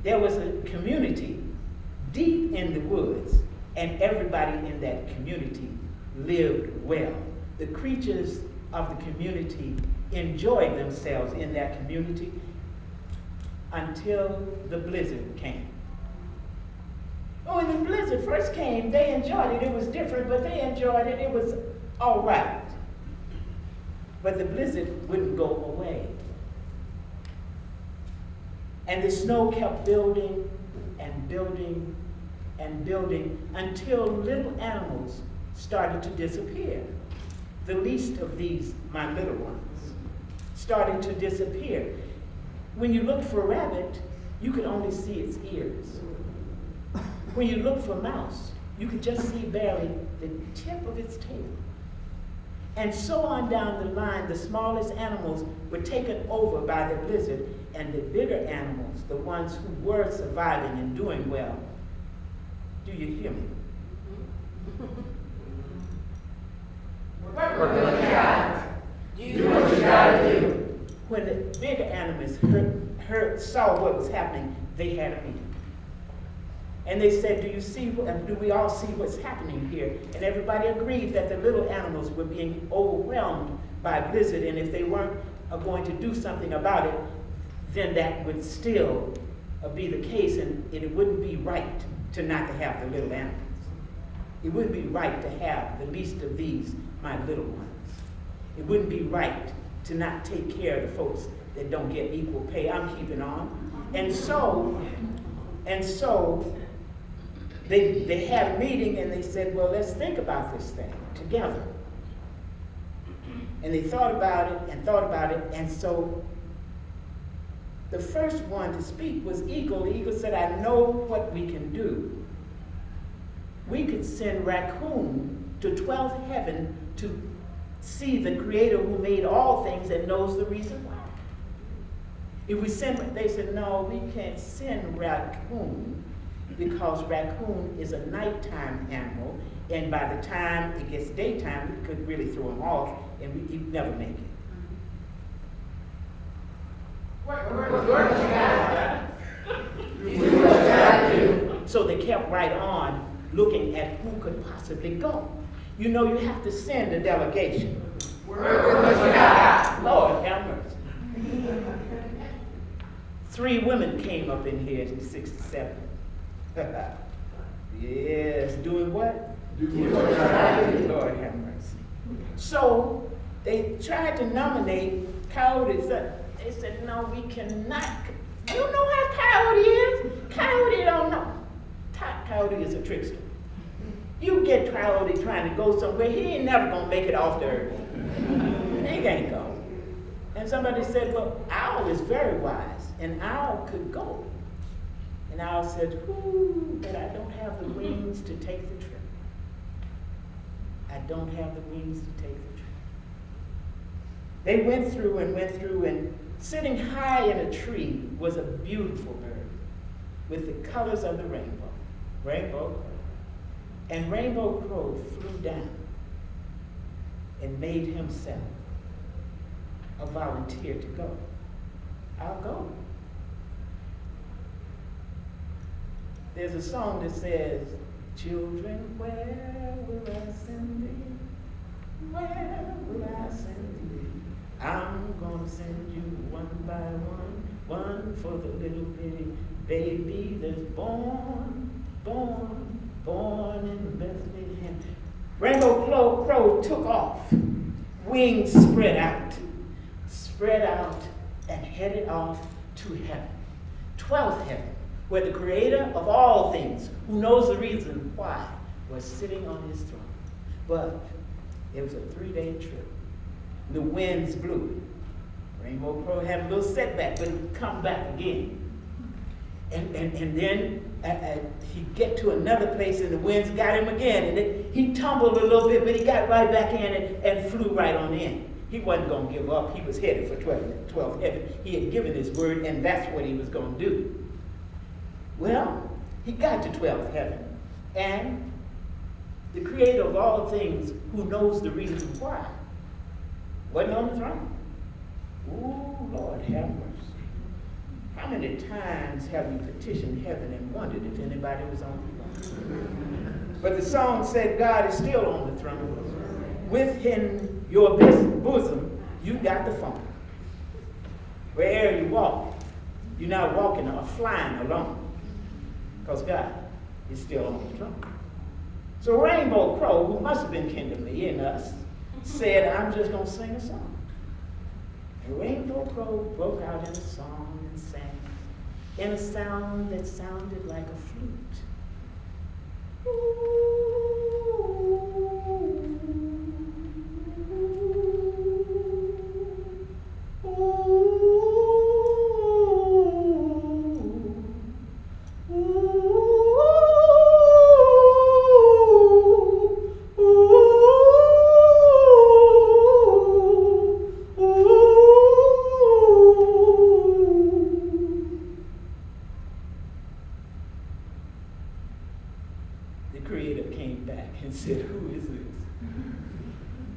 there was a community deep in the woods, and everybody in that community lived well. The creatures of the community enjoyed themselves in that community until the blizzard came. Oh, when the blizzard first came, they enjoyed it. It was different, but they enjoyed it. It was all right. But the blizzard wouldn't go away. And the snow kept building and building and building until little animals started to disappear. The least of these, my little ones, started to disappear. When you looked for a rabbit, you could only see its ears. When you looked for a mouse, you could just see barely the tip of its tail. And so on down the line, the smallest animals were taken over by the blizzard, and the bigger animals, the ones who were surviving and doing well. Do you hear me? Work with God. Do what you gotta do. When the bigger animals saw what was happening, they had a meeting. And they said, do we all see what's happening here? And everybody agreed that the little animals were being overwhelmed by a blizzard, and if they weren't going to do something about it, then that would still be the case, and it wouldn't be right to not to have the little animals. It wouldn't be right to have the least of these, my little ones. It wouldn't be right to not take care of the folks that don't get equal pay. I'm keeping on. And so they had a meeting, and they said, well, let's think about this thing together. And they thought about it, and so the first one to speak was Eagle. The eagle said, I know what we can do. We could send Raccoon to 12th heaven to see the Creator who made all things and knows the reason why. If we send, they said, no, we can't send Raccoon because Raccoon is a nighttime animal, and by the time it gets daytime, we could really throw him off, and he'd never make it. So they kept right on looking at who could possibly go. You know, you have to send a delegation. Lord have mercy. 3 women came up in here in '67. Yes, doing what? Lord have mercy. So they tried to nominate Coyote. They said, no, we cannot. You know how Coyote is? Coyote don't know. Coyote is a trickster. You get Coyote trying to go somewhere, he ain't never gonna make it off the earth. He can't go. And somebody said, well, Owl is very wise, and Owl could go. And Owl said, ooh, but I don't have the wings to take the trip. I don't have the wings to take the trip. They went through, and sitting high in a tree was a beautiful bird with the colors of the rainbow. Rainbow Crow. And Rainbow Crow flew down and made himself a volunteer to go. I'll go. There's a song that says, children, where will I send thee? Where will I send thee? I'm gonna send you one by one for the little bitty baby that's born in Bethlehem. Rainbow Crow took off, wings spread out, and headed off to heaven, 12th heaven, where the Creator of all things, who knows the reason why, was sitting on his throne. But it was a 3-day trip. The winds blew. Rainbow Crow had a little setback, but he'd come back again. And then he'd get to another place, and the winds got him again. And he tumbled a little bit, but he got right back in and flew right on in. He wasn't going to give up. He was headed for 12th heaven. He had given his word, and that's what he was going to do. Well, he got to 12th heaven, and the Creator of all things, who knows the reason why, wasn't on the throne. Ooh, Lord have mercy. How many times have you petitioned heaven and wondered if anybody was on the throne? But the song said God is still on the throne. Within your bosom, you got the phone. Wherever you walk, you're not walking or flying alone, because God is still on the throne. So Rainbow Crow, who must have been kin to me and us, said, I'm just going to sing a song. And Rainbow Crow broke out in a song and sang in a sound that sounded like a flute. The Creator came back and said, who is this?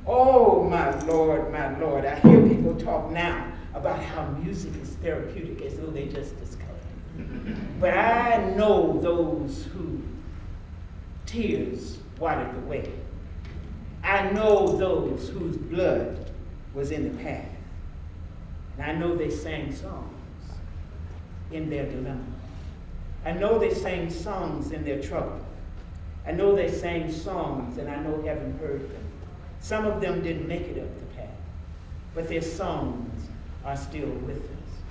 Oh, my Lord, I hear people talk now about how music is therapeutic as though they just discovered it. But I know those who tears watered the way. I know those whose blood was in the path. And I know they sang songs in their dilemma. I know they sang songs in their trouble. I know they sang songs, and I know heaven heard them. Some of them didn't make it up the path, but their songs are still with us.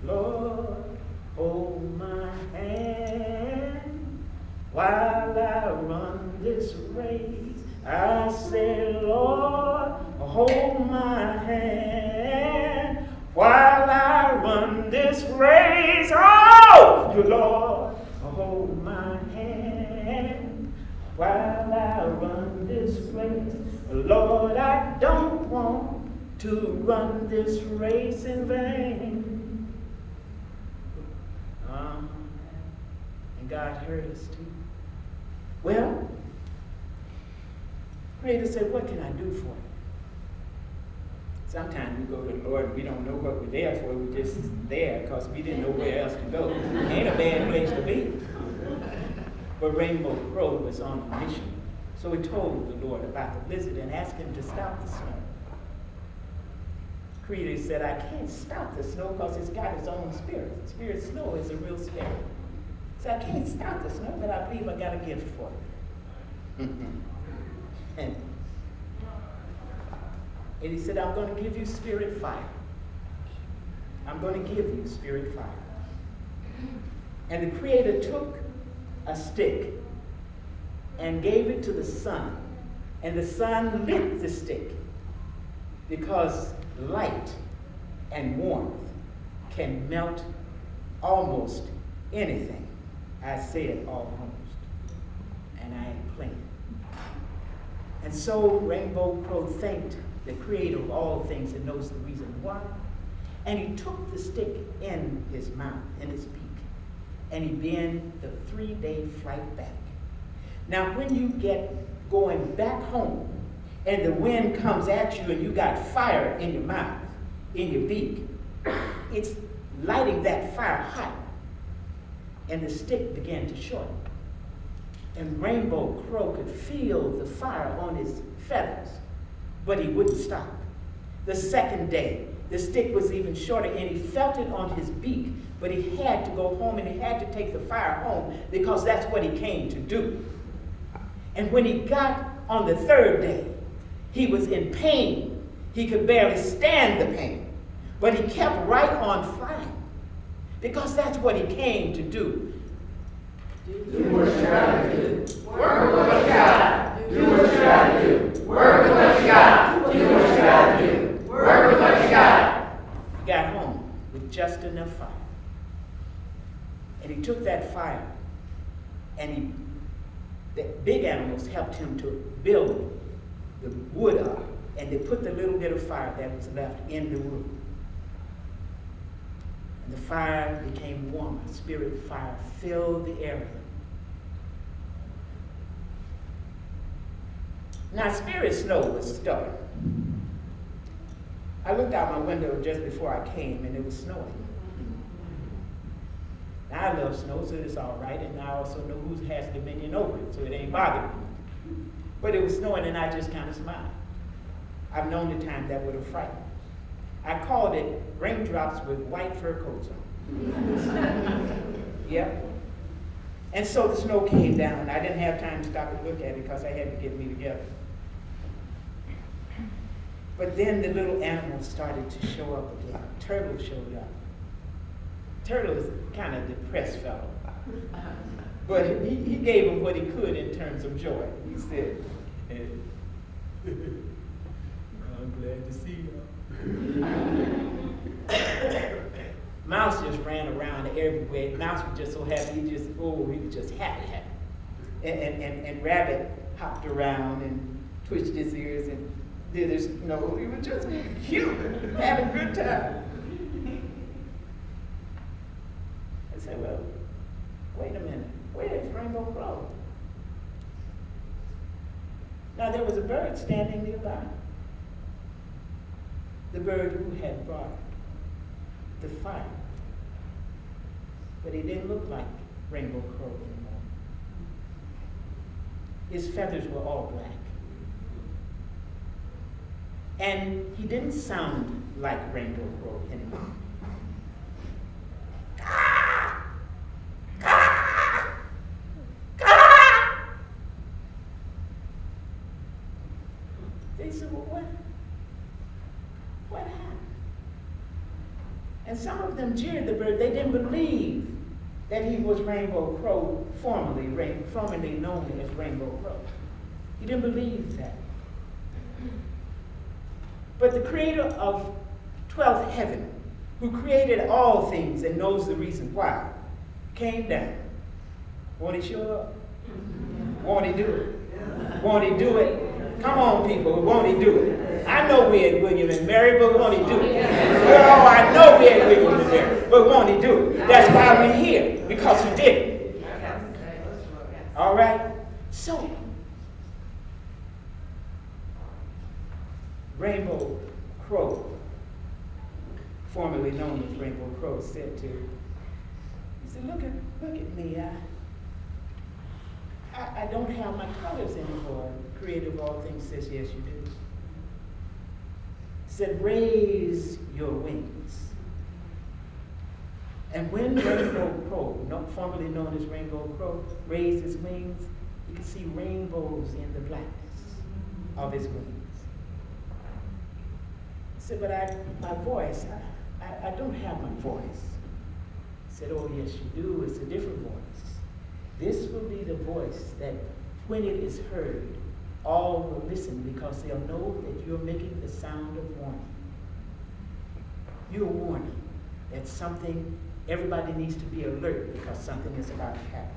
Lord, hold my hand while I run this race. I say, Lord, hold my hand while I run this race. Oh, Lord, hold my hand while I run this race. Lord, I don't want to run this race in vain. And God heard us too. Well, Creator said, what can I do for you? Sometimes we go to the Lord and we don't know what we're there for. We're just there because we didn't know where else to go. Ain't a bad place to be. But Rainbow Crow was on a mission. So he told the Lord about the blizzard and asked him to stop the snow. Creator said, I can't stop the snow because it's got its own spirit. Spirit snow is a real spirit. So I can't stop the snow, but I believe I got a gift for it. And he said, I'm going to give you spirit fire. I'm going to give you spirit fire. And the Creator took a stick and gave it to the sun. And the sun lit the stick because light and warmth can melt almost anything. I said almost, and I ain't playing. And so Rainbow Crow thanked the Creator of all things and knows the reason why. And he took the stick in his mouth, in his beak, and he began the 3-day flight back. Now, when you get going back home and the wind comes at you and you got fire in your mouth, in your beak, it's lighting that fire hot. And the stick began to shorten. And Rainbow Crow could feel the fire on his feathers, but he wouldn't stop. The second day, the stick was even shorter, and he felt it on his beak, but he had to go home and he had to take the fire home because that's what he came to do. And when he got on the third day, he was in pain. He could barely stand the pain, but he kept right on flying because that's what he came to do. Do what you gotta do. Work with what you got. Do what you gotta do. Work with what you got. Do what you gotta do. Work with what you got. He got home with just enough fire. And he took that fire and the big animals helped him to build the wood up, and they put the little bit of fire that was left in the wood. And the fire became warmer. Spirit fire filled the area. Now, spirit snow was stubborn. I looked out my window just before I came, and it was snowing. I love snow, so it's all right, and I also know who has dominion over it, so it ain't bothering me. But it was snowing, and I just kind of smiled. I've known the time that would have frightened me. I called it raindrops with white fur coats on. Yep. And so the snow came down. I didn't have time to stop and look at it because I had to get me together. But then the little animals started to show up again. Turtle showed up. Turtle is kind of a depressed fellow. But he gave him what he could in terms of joy. He said, I'm glad to see you. Mouse just ran around everywhere. Mouse was just so happy. He was just happy. And Rabbit hopped around and twitched his ears and did his nose. He was just cute, having a good time. I said, well, wait a minute. Where's Rainbow Crow? Now there was a bird standing nearby. The bird who had brought the fire. But he didn't look like Rainbow Crow anymore. His feathers were all black. And he didn't sound like Rainbow Crow anymore. They said, well, what happened? And some of them jeered the bird. They didn't believe that he was Rainbow Crow, formerly known as Rainbow Crow. He didn't believe that. But the creator of 12th heaven, who created all things and knows the reason why, came down. Won't he show up? Won't he do it? Won't he do it? Come on, people, won't he do it? I know we had William and Mary, but won't he do it? Oh, I know we had William and Mary, but won't he do it? That's why we're here, because he did it. All right? So, Rainbow Crow, formerly known as Rainbow Crow, said to, he said, look at me, I don't have my colors anymore. Creator of all things says, yes, you do. Said, raise your wings. And when Rainbow Crow, formerly known as Rainbow Crow, raised his wings, you could see rainbows in the blackness of his wings. He said, but my voice, I don't have my voice. He said, oh, yes, you do. It's a different voice. This will be the voice that when it is heard, all will listen because they'll know that you're making the sound of warning. You're warning that something, everybody needs to be alert because something is about to happen.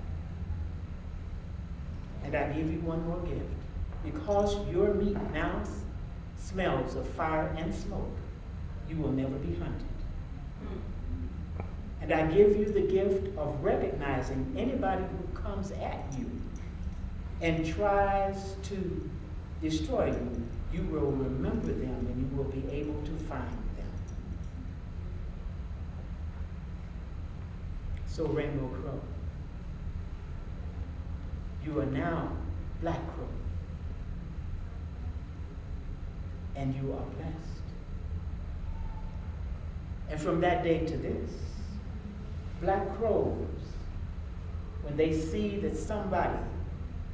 And I give you one more gift. Because your meat now smells of fire and smoke, you will never be hunted. And I give you the gift of recognizing anybody who comes at you and tries to destroy you, you will remember them and you will be able to find them. So Rainbow Crow, you are now Black Crow. And you are blessed. And from that day to this, Black Crows, when they see that somebody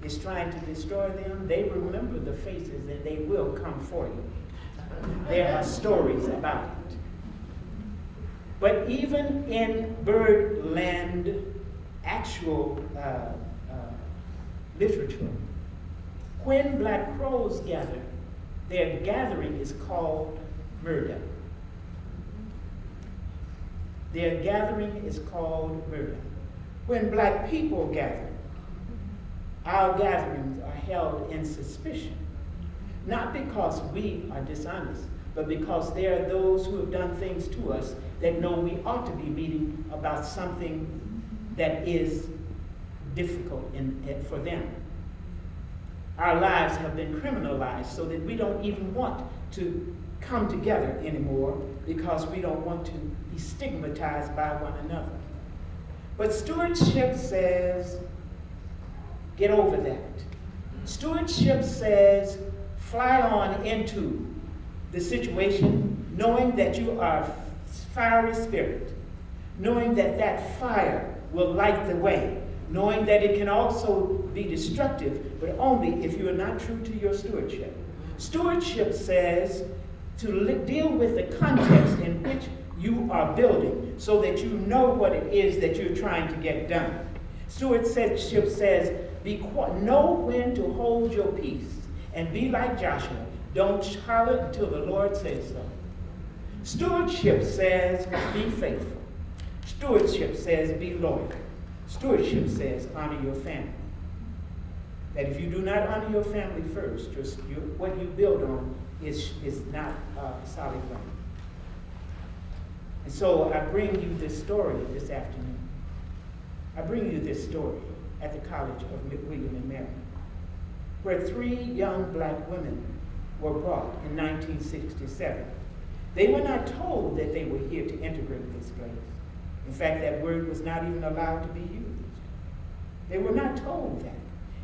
is trying to destroy them, they remember the faces and they will come for you. There are stories about it. But even in birdland actual literature, when Black Crows gather, their gathering is called murder. Their gathering is called murder. When Black people gather, our gatherings are held in suspicion, not because we are dishonest, but because there are those who have done things to us that know we ought to be meeting about something that is difficult for them. Our lives have been criminalized so that we don't even want to come together anymore because we don't want to be stigmatized by one another. But stewardship says, get over that. Stewardship says, fly on into the situation, knowing that you are a fiery spirit, knowing that that fire will light the way, knowing that it can also be destructive, but only if you are not true to your stewardship. Stewardship says to deal with the context in which you are building so that you know what it is that you're trying to get done. Stewardship says, know when to hold your peace and be like Joshua. Don't holler until the Lord says so. Stewardship says, be faithful. Stewardship says, be loyal. Stewardship says, honor your family. That if you do not honor your family first, what you build on is not solid ground. And so I bring you this story this afternoon. I bring you this story at the College of William and Mary, where 3 young black women were brought in 1967. They were not told that they were here to integrate this place. In fact, that word was not even allowed to be used. They were not told that.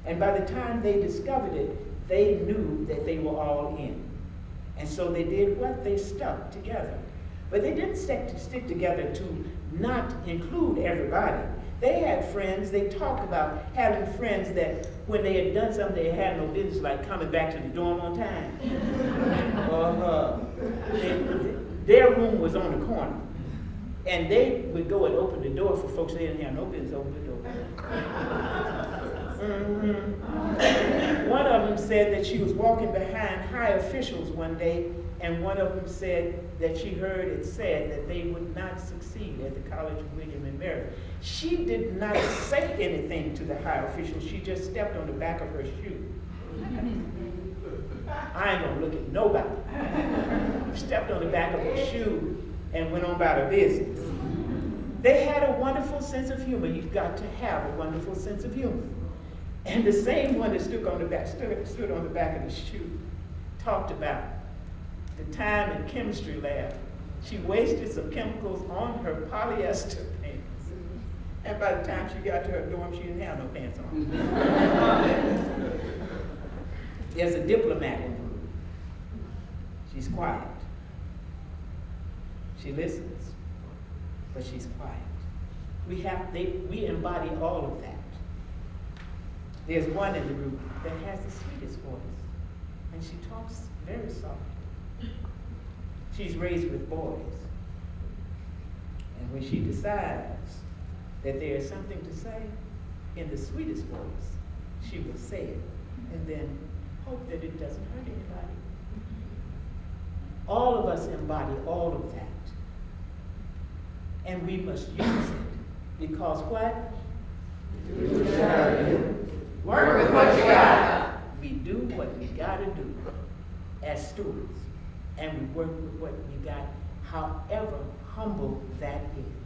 And by the time they discovered it, they knew that they were all in. And so they did what? They stuck together. But they didn't stick together to not include everybody. They had friends. They talked about having friends that when they had done something they had no business, like coming back to the dorm on time. Their room was on the corner. And they would go and open the door for folks they didn't have no business open the door. One of them said that she was walking behind high officials one day, and one of them said that she heard it said that they would not succeed at the College of William and Mary. She did not say anything to the high officials. She just stepped on the back of her shoe. I ain't gonna look at nobody. Stepped on the back of her shoe and went on about her business. They had a wonderful sense of humor. You've got to have a wonderful sense of humor. And the same one that stood on the back of the shoe talked about the time in chemistry lab. She wasted some chemicals on her polyester pants. And by the time she got to her dorm, she didn't have no pants on. There's a diplomat in the room. She's quiet. She listens, but she's quiet. We embody all of that. There's one in the room that has the sweetest voice, and she talks very softly. She's raised with boys. And when she decides that there is something to say in the sweetest voice, she will say it, and then hope that it doesn't hurt anybody. All of us embody all of that. And we must use it, because what? Do what you gotta do. Work with what you got. We do what we gotta do as stewards, and we work with what we got, however humble that is.